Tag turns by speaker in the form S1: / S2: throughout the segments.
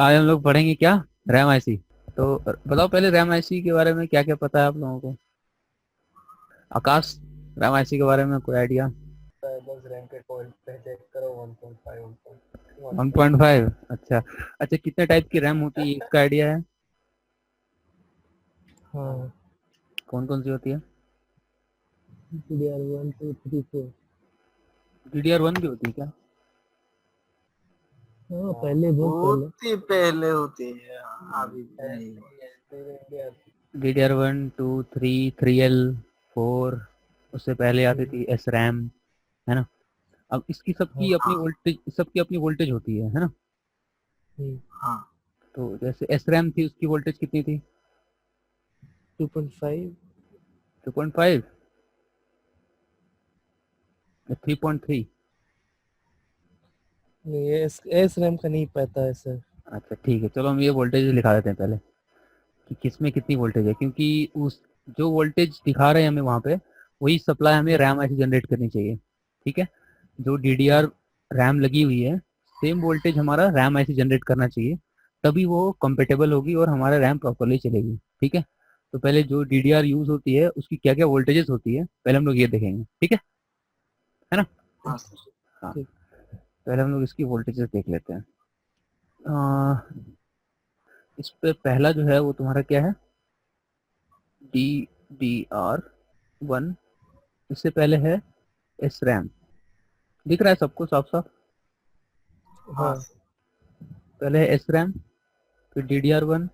S1: आज हम लोग पढ़ेंगे क्या, रैम आईसी। तो बताओ पहले रैम आईसी के बारे में क्या क्या पता है आप लोगों को। आकाश, रैम आईसी के बारे में कोई आइडिया?
S2: बस रैंक के पॉइंट पे चेक करो 1.5
S1: 1.5। अच्छा अच्छा, कितने टाइप की रैम होती है इसका आइडिया है?
S2: हाँ
S1: कौन कौन सी होती है?
S2: DDR1 2 3 4।
S1: DDR1 भी होती है क्या?
S2: हाँ पहले बहुत
S3: होती पहले होती है, अभी
S2: पहले
S3: नहीं।
S1: DDR1 2 3 3L 4, उससे पहले आती थी एस रैम, है ना। अब इसकी सबकी अपनी
S3: हाँ
S1: वोल्टेज, सबकी अपनी वोल्टेज होती है ना।
S3: हाँ
S1: तो जैसे एस रैम थी, उसकी वोल्टेज कितनी थी?
S2: 2.5।
S1: 2.5 या 3.3?
S2: नहीं एस रैम का नहीं पता है सर।
S1: अच्छा ठीक है, चलो हम ये वोल्टेज लिखा देते हैं पहले कि किसमें कितनी वोल्टेज है, क्योंकि उस जो वोल्टेज दिखा रहे हैं हमें वहाँ पे, वही सप्लाई हमें रैम ऐसे जनरेट करनी चाहिए। ठीक है, जो DDR रैम लगी हुई है, सेम वोल्टेज हमारा रैम ऐसे जनरेट करना चाहिए, तभी वो कंपेटेबल होगी और हमारा रैम प्रॉपरली चलेगी। ठीक है, तो पहले जो DDR यूज होती है उसकी क्या क्या वोल्टेजेस होती है पहले हम लोग ये देखेंगे। ठीक है ना।
S3: हाँ सर।
S1: हाँ,
S2: ठीक।
S1: पहले हम लोग इसकी वोल्टेजेस देख लेते हैं। इस पे पहला जो है वो तुम्हारा क्या है, DDR1। इससे पहले है एस रैम, दिख रहा है सबको साफ साफ।
S3: हाँ
S2: हाँ
S3: सर।
S1: पहले है एस रैम, फिर DDR1,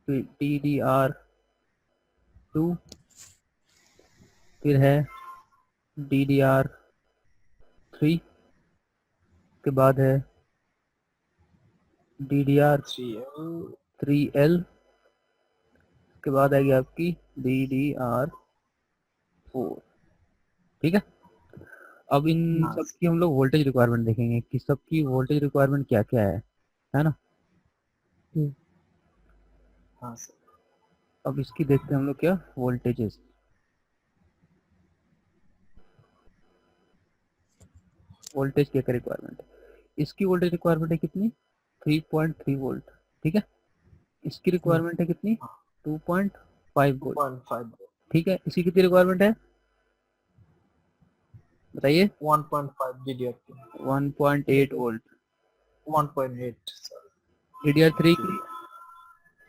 S1: फिर DDR2, फिर है DDR3, के बाद है DDR3L,
S3: 3L।
S1: के बाद आएगी आपकी DDR4। ठीक है, अब इन
S3: हाँ
S1: सब
S3: सर।
S1: की हम लोग वोल्टेज रिक्वायरमेंट देखेंगे कि सबकी वोल्टेज रिक्वायरमेंट क्या क्या है ना।
S3: हाँ सर।
S1: अब इसकी देखते हैं हम लोग क्या वोल्टेजेस। वोल्टेज क्या क्या रिक्वायरमेंट है, इसकी वोल्टेज रिक्वायरमेंट है कितनी, 3.3 वोल्ट। ठीक है, इसकी रिक्वायरमेंट है कितनी, 2.5 वोल्ट।
S3: 2.5।
S1: ठीक है, इसकी कितनी रिक्वायरमेंट है बताइए?
S3: 1.5 DDR2।
S1: 1.8 वोल्ट।
S3: 1.8 सर।
S1: DDR3 की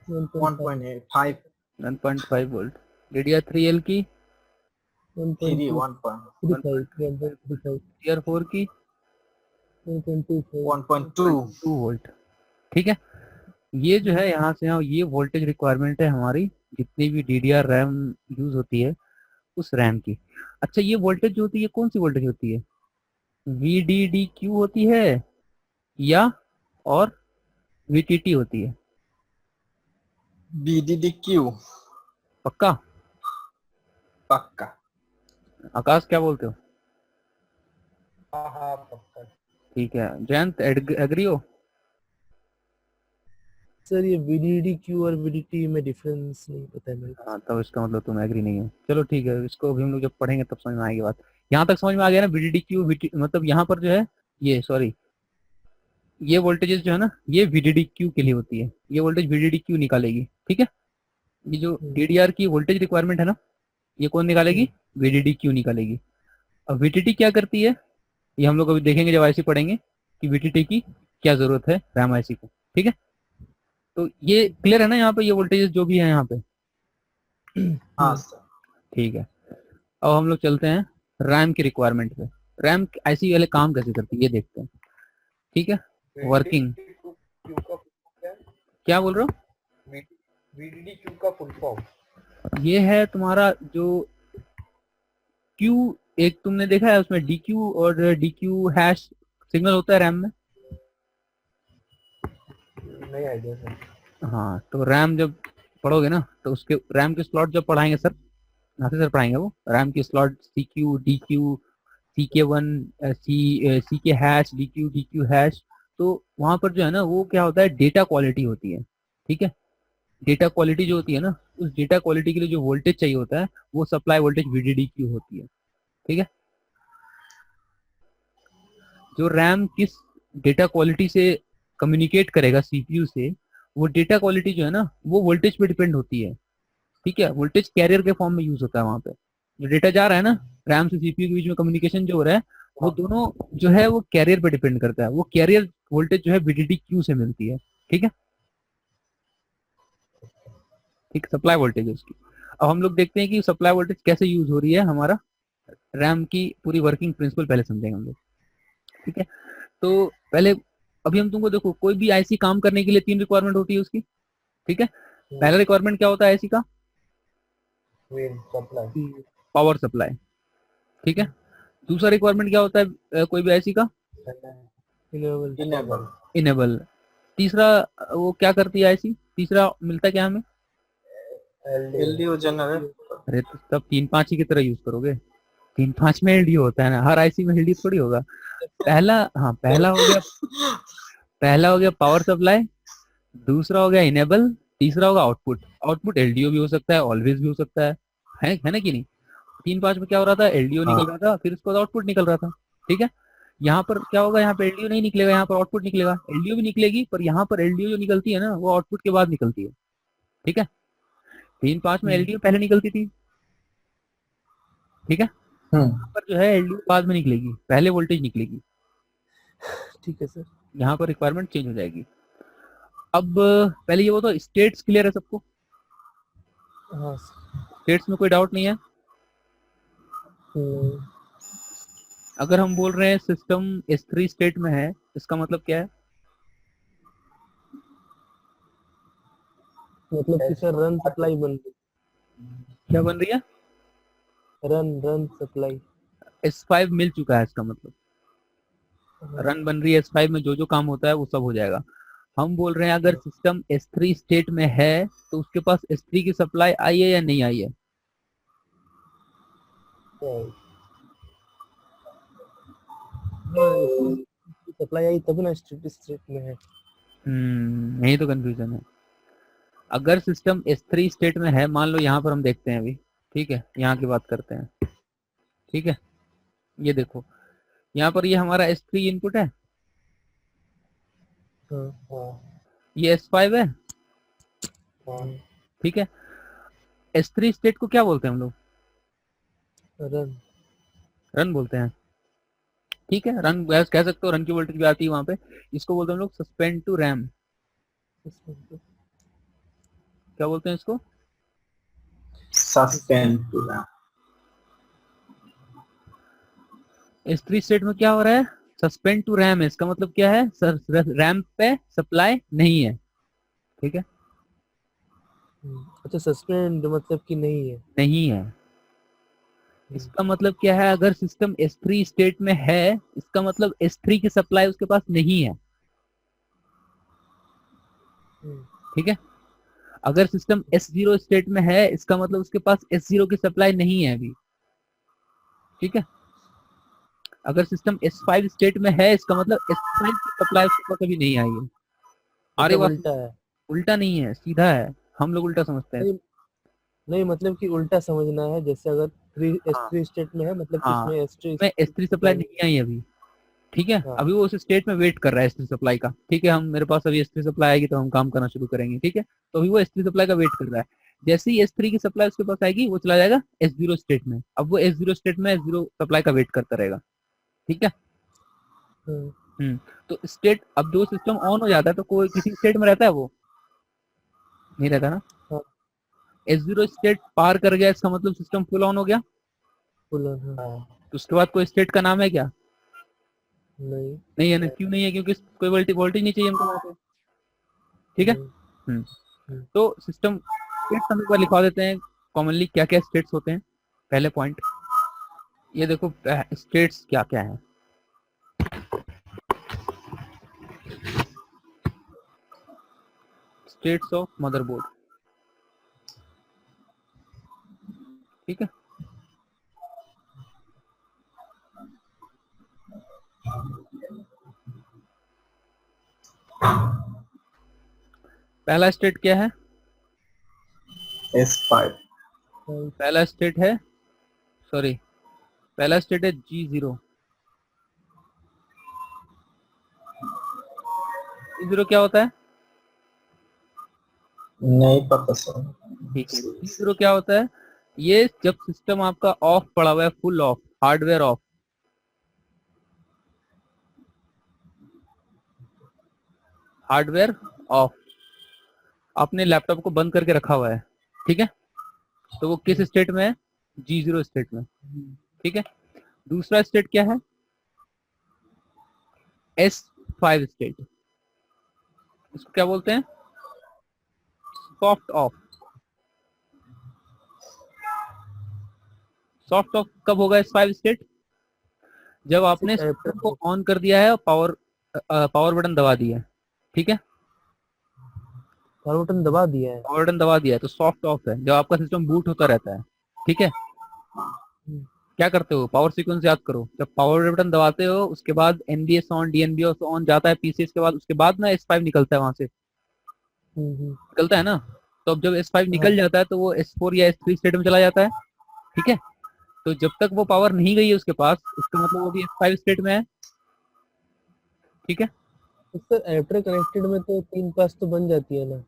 S2: 1.5
S3: 1.8
S1: 1.5 वोल्ट। DDR3L की
S3: 3
S2: 1.2 35
S1: 1.5 वोल्ट।
S2: 1.35
S1: DDR4 की
S2: 1.25
S3: 1.2।
S1: 1.2 वोल्ट। ठीक है, ये जो है यहाँ से यहाँ ये वोल्टेज रिक्वायरमेंट है हमारी, जितनी भी DDR रैम यूज होती है उस रैम की। अच्छा, ये वोल्टेज जो होती है कौन सी वोल्टेज होती है, VDDQ होती है या और VTT होती है?
S3: BDDQ।
S1: पक्का?
S3: पक्का।
S1: आकाश क्या बोलते हो?
S2: हाँ हाँ पक्का।
S1: ठीक है, जयंत एग्री हो?
S2: सर ये VDD क्यू और VDT में डिफरेंस नहीं पता है मेरे को।
S1: हाँ, तब इसका मतलब तुम एग्री नहीं हो। चलो ठीक है, इसको भी हम लोग जब पढ़ेंगे तब समझ में आएगी बात। यहाँ तक समझ में आ गया ना, VDDQ मतलब यहाँ पर जो है, ये सॉरी, ये वोल्टेजेस जो है ना ये VDDQ के लिए होती है, ये वोल्टेज VDDQ निकालेगी। ठीक है, ये जो DDR की वोल्टेज रिक्वायरमेंट है ना, ये कौन निकालेगी, VDDQ निकालेगी। अब VTT क्या करती है, ये हम लोग अभी देखेंगे जब आईसी पढ़ेंगे कि VTT की क्या जरूरत है रैम आईसी को। ठीक है, तो ये क्लियर है ना यहाँ पे, ये वोल्टेजेस जो भी है यहाँ पे।
S3: हाँ सर।
S1: ठीक है, अब हम लोग चलते हैं रैम की रिक्वायरमेंट पे। रैम आईसी वाले काम कैसे करती है ये देखते हैं। ठीक है, वर्किंग,
S2: क्यू का क्या है?
S1: क्या बोल रहे
S2: VDD क्यू का फुल फॉर्म।
S1: हो, ये है तुम्हारा जो क्यू, एक तुमने देखा है उसमें DQ और DQ हैश सिग्नल होता है रैम में।
S2: नहीं आइडिया सर।
S1: हाँ, तो रैम जब पढ़ोगे ना तो उसके रैम के स्लॉट जब पढ़ाएंगे सर, यहाँ से सर पढ़ाएंगे वो रैम की slot, CQ DQ, CK1, CK hash, DQ hash. तो वहां पर जो है ना वो क्या होता है, डेटा क्वालिटी होती है। ठीक है, डेटा क्वालिटी जो होती है ना, उस डेटा क्वालिटी के लिए जो वोल्टेज चाहिए होता है वो सप्लाई वोल्टेज VDDQ होती है। ठीक है, जो रैम किस डेटा क्वालिटी से कम्युनिकेट करेगा सीपीयू से, वो डेटा क्वालिटी जो है ना वो वोल्टेज पे डिपेंड होती है। ठीक है, वोल्टेज कैरियर के फॉर्म में यूज होता है वहां पे। जो डेटा जा रहा है ना रैम से सीपीयू के बीच में कम्युनिकेशन जो हो रहा है, वो दोनों जो है वो कैरियर पे डिपेंड करता है। वो कैरियर वोल्टेज जो है वीडीडी क्यू से मिलती है। ठीक है, ठीक, सप्लाई वोल्टेज है उसकी। अब हम लोग देखते हैं कि सप्लाई वोल्टेज कैसे यूज हो रही है हमारा, रैम की पूरी वर्किंग प्रिंसिपल पहले समझेंगे हम लोग। ठीक है, तो पहले अभी हम तुमको देखो, कोई भी आईसी काम करने के लिए 3 रिक्वायरमेंट होती है उसकी। ठीक है, पहला रिक्वायरमेंट क्या होता है आईसी का?
S3: Supply
S1: power supply. ठीक है, दूसरा रिक्वायरमेंट क्या होता है कोई भी आईसी का?
S2: Enable
S3: enable
S1: enable. तीसरा वो क्या करती है आईसी, तीसरा मिलता क्या हमें?
S3: एलडीओ जनरेट
S1: अरे तो तब 3-5 ही की तरह यूज करोगे, 3-5 में एलडीओ होता है ना, हर आईसी में एलडीओ थोड़ी होगा। पहला, हाँ पहला हो गया, पहला हो गया पावर सप्लाई, दूसरा हो गया इनेबल, तीसरा होगा आउटपुट। आउटपुट एलडीओ भी हो सकता है, ऑलवेज भी हो सकता है ना कि नहीं? 3-5 में क्या हो रहा था, एलडीओ निकल रहा था, फिर उसके बाद आउटपुट निकल रहा था। ठीक है, यहाँ पर क्या होगा, यहाँ पे एलडीओ नहीं निकलेगा, यहाँ पर आउटपुट निकलेगा। एलडीओ भी निकलेगी पर यहाँ पर एलडीओ जो निकलती है ना वो आउटपुट के बाद निकलती है। ठीक है, 3-5 में एलडीओ पहले निकलती थी। ठीक है, यहाँ पर जो है एलडीओ बाद में निकलेगी, पहले वोल्टेज निकलेगी।
S2: ठीक है सर।
S1: यहाँ पर रिक्वायरमेंट चेंज हो जाएगी। अब पहले ये बताओ, स्टेट्स क्लियर है सबको?
S2: हाँ
S1: स्टेट्स में कोई डाउट नहीं है?
S2: सर।
S1: अगर हम बोल रहे हैं सिस्टम S3 स्टेट में है, इसका मतलब क्या है?
S2: मतलब कि सर रन सप्लाई बन रही,
S1: क्या बन रही है?
S2: Run supply.
S1: S5 मिल चुका है इसका मतलब, रन बन रही है S5 में, जो जो काम होता है वो सब हो जाएगा। हम बोल रहे हैं अगर सिस्टम S3 स्टेट में है तो उसके पास S3 की सप्लाई आई है या नहीं आई है?
S2: सप्लाई आई तब ना स्टेट स्टेट में है।
S1: यही तो कंफ्यूजन है। अगर सिस्टम S3 स्टेट में है, मान लो यहाँ पर हम देखते हैं अभी। ठीक है, यहाँ की बात करते हैं। ठीक है, ये देखो, यहाँ पर ये हमारा S3 इनपुट है, ये S5 है। ठीक है, S3 स्टेट को क्या बोलते हैं हम लोग?
S2: रन।
S1: रन बोलते हैं। ठीक है, रन कह सकते हो, रन की वोल्टेज भी आती है वहां पे। इसको बोलते हैं हम लोग सस्पेंड टू रैम। क्या बोलते हैं इसको?
S3: सस्पेंड
S1: S3 स्टेट में क्या हो रहा है? सस्पेंड टू रैम है, इसका मतलब क्या है, रैम पे सप्लाई नहीं है। ठीक है,
S2: अच्छा, सस्पेंड मतलब कि नहीं है।
S1: नहीं है, इसका मतलब क्या है, अगर सिस्टम S3 स्टेट में है इसका मतलब S3 की सप्लाई उसके पास नहीं है। ठीक है, अगर सिस्टम S0 स्टेट में है इसका मतलब उसके पास S0 की सप्लाई नहीं है अभी। ठीक है, अगर सिस्टम S5 स्टेट में है इसका मतलब S5 की सप्लाई उसके पास अभी नहीं आई है। अरे
S2: मतलब
S1: बात
S2: उल्टा है।
S1: उल्टा नहीं है, सीधा है, हम लोग उल्टा समझते हैं।
S2: नहीं, नहीं मतलब कि उल्टा समझना है, जैसे अगर
S1: हाँ,
S2: S3 स्टेट में है मतलब कि
S1: हाँ,
S2: उसमें S3
S1: में S3 सप्लाई
S2: सप्लाई
S1: नहीं आई अभी। ठीक है,
S2: हाँ।
S1: अभी वो उस स्टेट में वेट कर रहा है S3 सप्लाई का। ठीक है, हम मेरे पास अभी S3 सप्लाई आएगी तो हम काम करना शुरू करेंगे। ठीक है, तो अभी वो S3 सप्लाई का वेट कर रहा है। जैसे ही S3 की सप्लाई उसके पास आएगी वो चला जाएगा S0 स्टेट में। अब वो S0 स्टेट में S0 सप्लाई का वेट करता रहेगा। ठीक है, हम्म, तो स्टेट, अब जो सिस्टम ऑन हो जाता है तो कोई किसी स्टेट में रहता है, वो नहीं रहता ना।
S2: हाँ,
S1: S0 स्टेट पार कर गया इसका मतलब सिस्टम फुल ऑन हो गया।
S2: Full on. हाँ।
S1: तो उसके बाद कोई स्टेट का नाम है क्या?
S2: नहीं।
S1: नहीं है ना, क्यों नहीं है? क्योंकि कोई वोल्टेज नहीं चाहिए हमको वहाँ पे। ठीक है,
S2: नहीं।
S1: हम्म, तो सिस्टम स्टेट्स हम एक बार लिखवा देते हैं, कॉमनली क्या क्या स्टेट्स होते हैं। पहले पॉइंट ये देखो, स्टेट्स क्या क्या है। States of motherboard. ठीक है, पहला स्टेट क्या है?
S3: S5
S1: पहला स्टेट है, सॉरी, पहला स्टेट है G0। T0 क्या होता है?
S3: नहीं पता सर।
S1: ठीक है, T0 क्या होता है? ये जब सिस्टम आपका ऑफ पड़ा हुआ है, full of, hardware of, hardware of, आपने लैपटॉप को बंद करके रखा हुआ है, ठीक है, तो वो किस स्टेट में है? G0 स्टेट में, ठीक है। दूसरा स्टेट क्या है? S5 स्टेट, इसको क्या बोलते हैं? Soft of. सॉफ्ट ऑफ कब होगा S5 स्टेट? जब आपने सिस्टम को ऑन कर दिया है और पावर बटन दबा दिया है, ठीक है,
S2: पावर बटन दबा दिया है।
S1: पावर बटन दबा दिया है तो सॉफ्ट ऑफ है। जब आपका सिस्टम बूट होता रहता है, ठीक है, क्या करते हो? पावर सीक्वेंस याद करो। जब पावर बटन दबाते हो उसके बाद NBS ऑन, DNBS ऑन जाता है पीसीएस के बाद, उसके बाद ना S5 निकलता है वहां से, निकलता है ना। तो अब जब S5 निकल जाता है तो वो S4 या S3 स्टेट में चला जाता है, ठीक है। तो जब तक वो पावर नहीं गई है उसके पास, इसका मतलब वो भी S5 स्टेट में है, ठीक है।
S2: सर एयरटेल कनेक्टेड में तो 3 पास तो बन जाती है ना?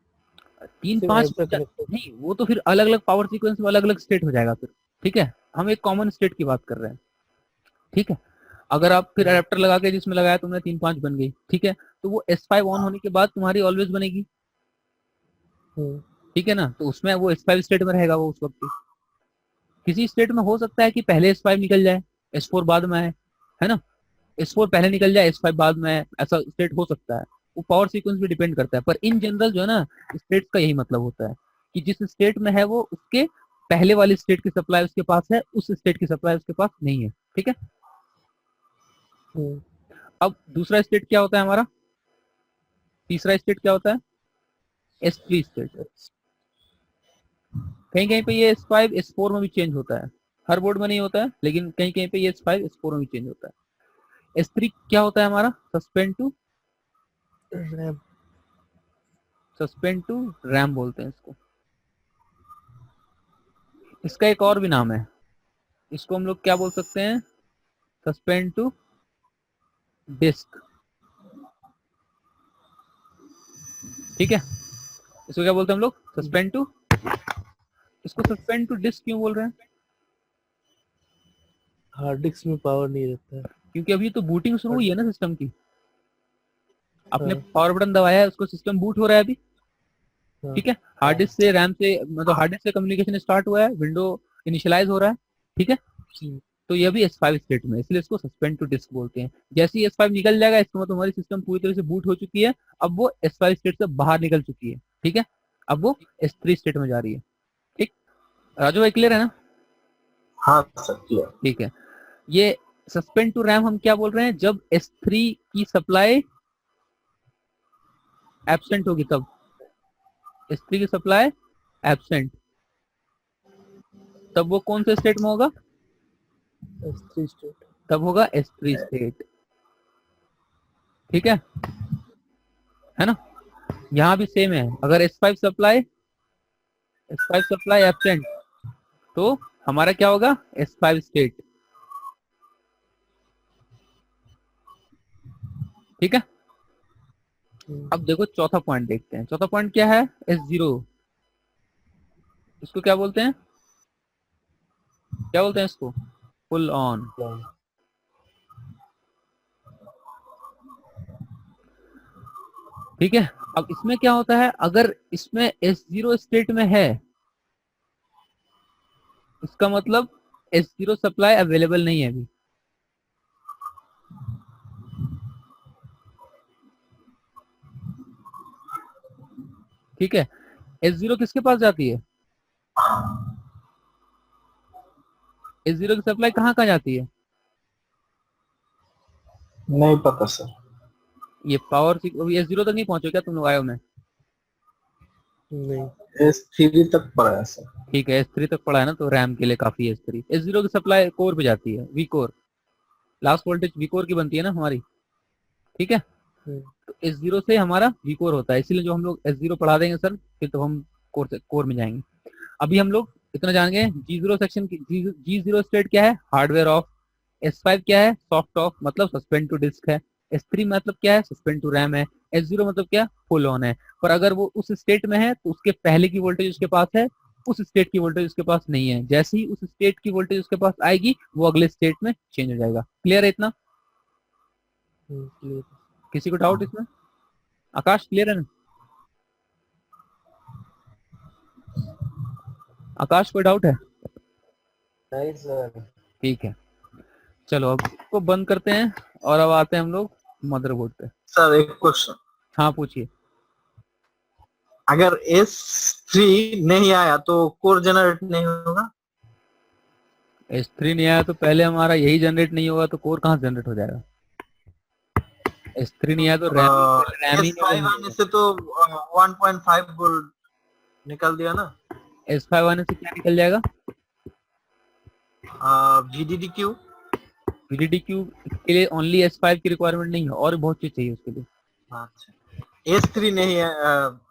S1: 3-5
S2: एयरटेल कनेक्टेड
S1: नहीं, वो तो फिर अलग अलग पावर सीक्वेंस में अलग अलग स्टेट हो जाएगा फिर, ठीक है। हम एक कॉमन स्टेट की बात कर रहे हैं, ठीक है। अगर आप फिर अडेप्टर लगा के जिसमें लगाया तुमने 3-5 बन गई, ठीक है, तो वो S5 ऑन होने के बाद तुम्हारी ऑलवेज बनेगी, ठीक है ना। तो उसमें वो S5 स्टेट में रहेगा वो उस वक्त भी। किसी स्टेट में हो सकता है कि पहले S5 निकल जाए, S4 बाद में आए, है ना। S4 पहले निकल जाए, S5 बाद में आए, ऐसा स्टेट हो सकता है। वो पावर सीक्वेंस भी डिपेंड करता है, पर इन जनरल जो है ना, स्टेट का यही मतलब होता है कि जिस स्टेट में है वो उसके पहले वाली स्टेट की सप्लाई उसके पास है, उस स्टेट की सप्लाई उसके पास नहीं है, ठीक है। अब दूसरा स्टेट क्या होता है हमारा? तीसरा स्टेट क्या होता है? S3 state. कहीं कहीं पे ये S5 S4 में भी चेंज होता है, हर बोर्ड में नहीं होता है, लेकिन कहीं कहीं पे ये S5 S4 में भी चेंज होता है। S3 क्या होता है हमारा? सस्पेंड टू रैम बोलते हैं इसको। इसका एक और भी नाम है, इसको हम लोग क्या बोल सकते हैं? सस्पेंड टू डिस्क, ठीक है। इसको क्या बोलते हैं हम लोग? Suspend to. इसको सस्पेंड टू डिस्क क्यों बोल रहे हैं?
S2: हार्ड डिस्क में पावर नहीं रहता है।
S1: क्योंकि अभी तो बूटिंग शुरू हुई है ना सिस्टम की, आपने
S2: हाँ।
S1: पावर बटन दबाया है, उसको सिस्टम बूट हो रहा है अभी, ठीक है। हार्ड डिस्क से रैम से, मतलब हार्ड डिस्क से कम्युनिकेशन स्टार्ट हुआ है, विंडो इनिशियलाइज हो रहा है, ठीक है। तो ये भी S5 स्टेट में, इसलिए इसको सस्पेंड टू डिस्क बोलते हैं। जैसे ही S5 निकल जाएगा, इसका मतलब हमारी सिस्टम पूरी तरह से बूट हो चुकी है, अब वो S5 स्टेट से बाहर निकल चुकी है, ठीक है। अब वो S3 स्टेट में जा रही है, ठीक। राजू भाई क्लियर है ना?
S3: हाँ सर क्लियर।
S1: ठीक है। ये सस्पेंड टू रैम हम क्या बोल रहे हैं? जब S3 की सप्लाई एब्सेंट होगी तब, S3 की सप्लाई एब्सेंट, तब वो कौन से स्टेट में होगा?
S2: S3 state.
S1: तब होगा S3 स्टेट, ठीक है ना। यहाँ भी सेम है, अगर S5 सप्लाई एब्सेंट तो हमारा क्या होगा? S5 स्टेट, ठीक है। अब देखो चौथा पॉइंट देखते हैं। चौथा पॉइंट क्या है? S0। इसको क्या बोलते हैं? क्या बोलते हैं इसको? Full on. ठीक है। अब इसमें क्या होता है? अगर इसमें S0 स्टेट में है, इसका मतलब S0 सप्लाई अवेलेबल नहीं है अभी, ठीक है। S0 किसके पास जाती है? S0 की सप्लाई कहाँ कहाँ जाती है?
S3: नहीं पता सर।
S1: ये पावर अभी S0 तक नहीं पहुंचे क्या तुम लोग आयो में?
S2: नहीं।
S3: S3 तक पड़ा है सर।
S1: ठीक है, S3 तक पड़ा है ना, तो रैम के लिए काफी है S3। S0 की सप्लाई कोर पे जाती है, V core, last voltage V core की बनती है ना हमारी, ठीक है। तो S0 से हमारा वी कोर होता है, इसीलिए जो हम लोग S0 पढ़ा देंगे सर, फिर तो हम कोर में जाएंगे। अभी हम लोग इतना जान गए G0 सेक्शन की। G0 स्टेट क्या है? Hardware of. S5 क्या है? सॉफ्ट ऑफ, मतलब सस्पेंड टू डिस्क है, S3 मतलब क्या है, सस्पेंड टू रैम है। S0 मतलब क्या, फुल ऑन है। पर अगर वो उस स्टेट में है तो उसके पहले की वोल्टेज उसके पास है, उस स्टेट की वोल्टेज उसके पास नहीं है। जैसे ही उस स्टेट की वोल्टेज उसके पास आएगी वो अगले स्टेट में चेंज हो जाएगा। क्लियर है इतना?
S2: clear.
S1: किसी को डाउट इसमें? आकाश क्लियर है ना? आकाश कोई डाउट है?
S3: नहीं सर।
S1: ठीक है, चलो अब इसको बंद करते हैं और अब आते हैं हम लोग मदरबोर्ड पे।
S3: सर एक क्वेश्चन,
S1: हाँ पूछिए।
S3: अगर S3 नहीं आया तो कोर जनरेट नहीं होगा?
S1: S3 नहीं आया तो पहले हमारा यही जनरेट नहीं होगा तो कोर कहाँ जनरेट हो जाएगा? S3 नहीं आया तो रैम ही
S3: S5
S1: नहीं
S3: आने से तो 1.5 वोल्ट निकल दिया ना।
S1: S5 आने से क्या निकल जाएगा?
S3: VDDQ।
S1: VDDQ के लिए ओनली S5 की रिक्वायरमेंट नहीं है, और बहुत चीज चाहिए उसके लिए।
S3: अच्छा, S3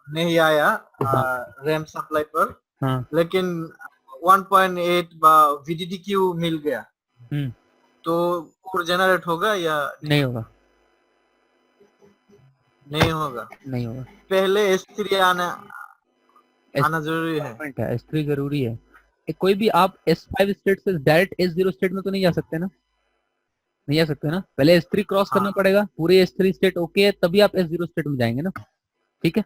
S3: नहीं आया
S1: हाँ
S3: रैम सप्लाई पर,
S1: हाँ।
S3: लेकिन 1.8 VDDQ मिल गया,
S1: हम्म।
S3: तो कोर जनरेट होगा या
S1: नहीं होगा,
S3: नहीं होगा?
S1: नहीं होगा।
S3: पहले S3 आना जरूरी है।
S1: S3 जरूरी है। कोई भी आप S5 स्टेट से डायरेक्ट S0 स्टेट में तो नहीं जा सकते ना, नहीं जा सकते ना, पहले S3 क्रॉस करना
S3: हाँ
S1: पड़ेगा, पूरे S3 स्टेट ओके है तभी आप S0 स्टेट में जाएंगे ना। ठीक है।